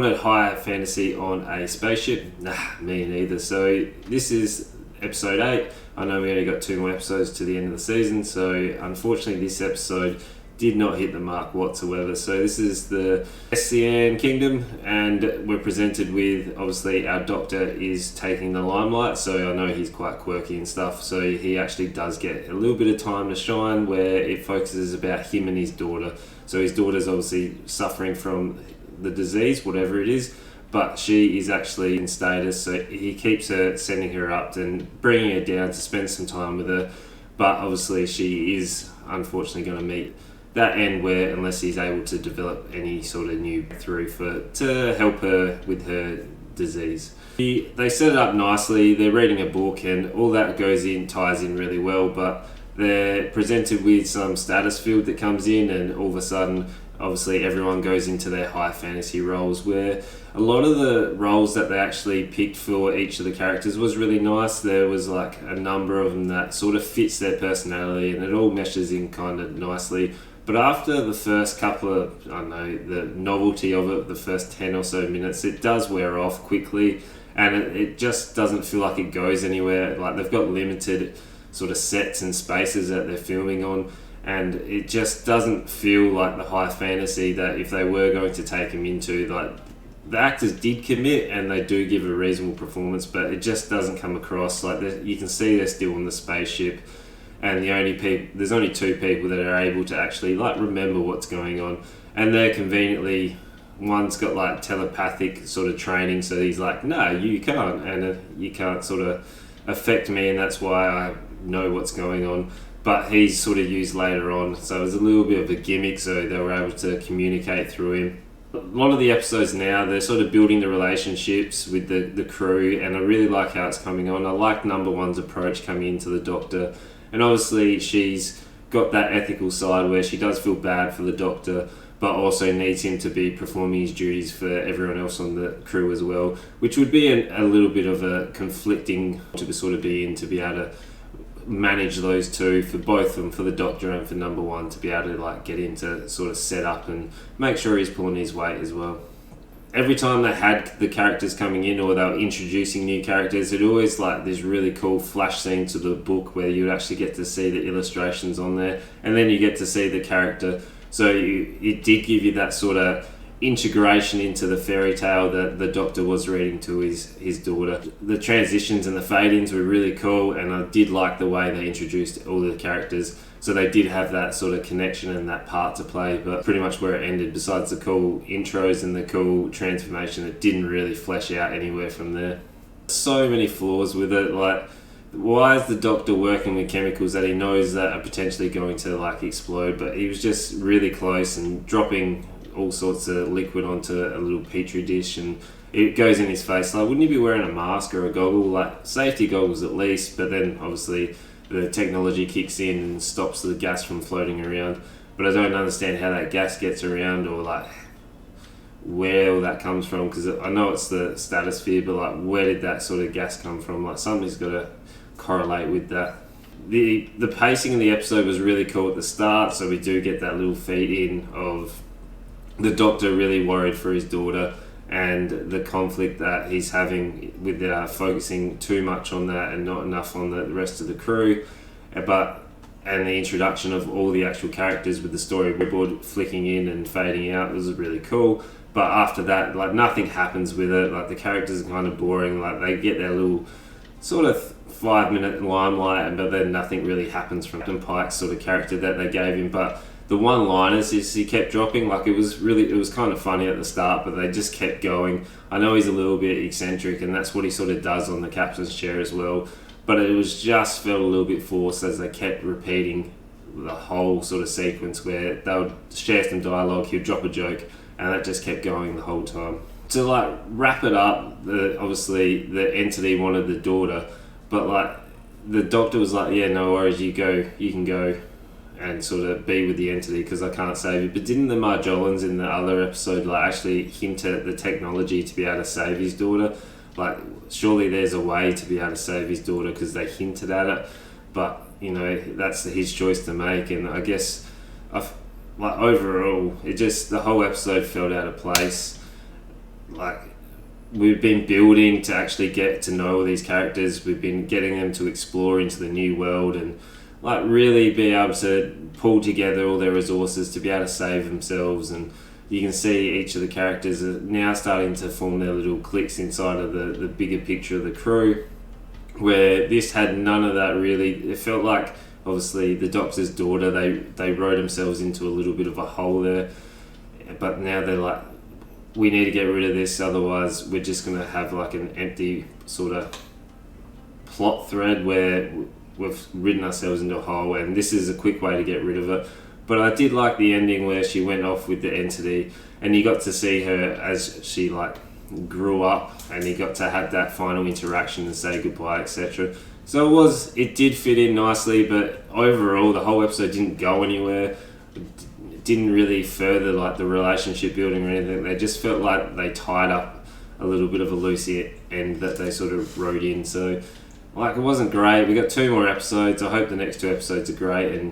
wanted high fantasy on a spaceship. Nah, me neither. So this is episode 8. I know we only got 2 more episodes to the end of the season, so unfortunately this episode did not hit the mark whatsoever. So this is the SCN Kingdom, and we're presented with, obviously our Doctor is taking the limelight, so I know he's quite quirky and stuff, so he actually does get a little bit of time to shine where it focuses about him and his daughter. So his daughter's obviously suffering from the disease, whatever it is, but she is actually in status, so he keeps her, sending her up and bringing her down to spend some time with her, but obviously she is unfortunately going to meet that end where, unless he's able to develop any sort of new breakthrough to help her with her disease. They set it up nicely, they're reading a book and all that ties in really well, but they're presented with some status field that comes in, and all of a sudden obviously everyone goes into their high fantasy roles, where a lot of the roles that they actually picked for each of the characters was really nice. There was like a number of them that sort of fits their personality and it all meshes in kind of nicely. But after the first couple of, I don't know, the novelty of it, the first 10 or so minutes, it does wear off quickly, and it just doesn't feel like it goes anywhere. Like, they've got limited sort of sets and spaces that they're filming on, and it just doesn't feel like the high fantasy that if they were going to take him into, like, the actors did commit and they do give a reasonable performance, but it just doesn't come across. Like, you can see they're still on the spaceship, and there's only 2 people that are able to actually like remember what's going on, and they're conveniently, one's got like telepathic sort of training, so he's like, no, you can't, and you can't sort of affect me, and that's why I know what's going on. But he's sort of used later on, so it was a little bit of a gimmick, so they were able to communicate through him. A lot of the episodes now, they're sort of building the relationships with the crew, and I really like how it's coming on. I like number 1's approach coming into the Doctor, and obviously she's got that ethical side where she does feel bad for the Doctor, but also needs him to be performing his duties for everyone else on the crew as well, which would be a little bit of a conflicting to sort of be in, to be able to manage those two, for both of them, for the Doctor and for number 1, to be able to like get him to sort of set up and make sure he's pulling his weight as well. Every time they had the characters coming in, or they were introducing new characters, it always like this really cool flash scene to the book where you actually get to see the illustrations on there, and then you get to see the character. So it did give you that sort of integration into the fairy tale that the Doctor was reading to his daughter. The transitions and the fade-ins were really cool, and I did like the way they introduced all the characters, so they did have that sort of connection and that part to play. But pretty much where it ended, besides the cool intros and the cool transformation, it didn't really flesh out anywhere from there. So many flaws with it. Like, why is the Doctor working with chemicals that he knows that are potentially going to like explode? But he was just really close and dropping all sorts of liquid onto a little petri dish, and it goes in his face. Like, wouldn't he be wearing a mask or a goggle, like safety goggles at least? But then obviously the technology kicks in and stops the gas from floating around. But I don't understand how that gas gets around, or like where all that comes from, because I know it's the stratosphere, but like, where did that sort of gas come from? Like, something's got to correlate with that. The pacing of the episode was really cool at the start, so we do get that little feed in of the Doctor really worried for his daughter, and the conflict that he's having with focusing too much on that and not enough on the rest of the crew, and the introduction of all the actual characters with the storyboard flicking in and fading out was really cool. But after that, like, nothing happens with it. Like, the characters are kind of boring. Like, they get their little sort of 5-minute limelight, but then nothing really happens from Captain Pike's sort of character that they gave him. But the one-liners he kept dropping, like, it was kind of funny at the start, but they just kept going. I know he's a little bit eccentric, and that's what he sort of does on the captain's chair as well, but it was just felt a little bit forced as they kept repeating the whole sort of sequence where they would share some dialogue, he'd drop a joke, and that just kept going the whole time. To like wrap it up, obviously the entity wanted the daughter, but like the Doctor was like, yeah, no worries, you can go and sort of be with the entity because I can't save you. But didn't the Marjolans in the other episode like actually hint at the technology to be able to save his daughter? Like, surely there's a way to be able to save his daughter because they hinted at it, but you know, that's his choice to make. And I guess overall, it just, the whole episode felt out of place. like we've been building to actually get to know all these characters. We've been getting them to explore into the new world and like really be able to pull together all their resources to be able to save themselves. And you can see each of the characters are now starting to form their little cliques inside of the bigger picture of the crew, where this had none of that really. It felt like obviously the Doctor's daughter, they wrote themselves into a little bit of a hole there, but now they're like, we need to get rid of this, otherwise we're just going to have like an empty sort of plot thread where we've ridden ourselves into a hole, and this is a quick way to get rid of it. But I did like the ending where she went off with the entity and you got to see her as she like grew up, and you got to have that final interaction and say goodbye, etc. So it did fit in nicely, but overall the whole episode didn't go anywhere. It didn't really further like the relationship building or anything. They just felt like they tied up a little bit of a loose end that they sort of wrote in. So like, it wasn't great. We got 2 more episodes. I hope the next 2 episodes are great, and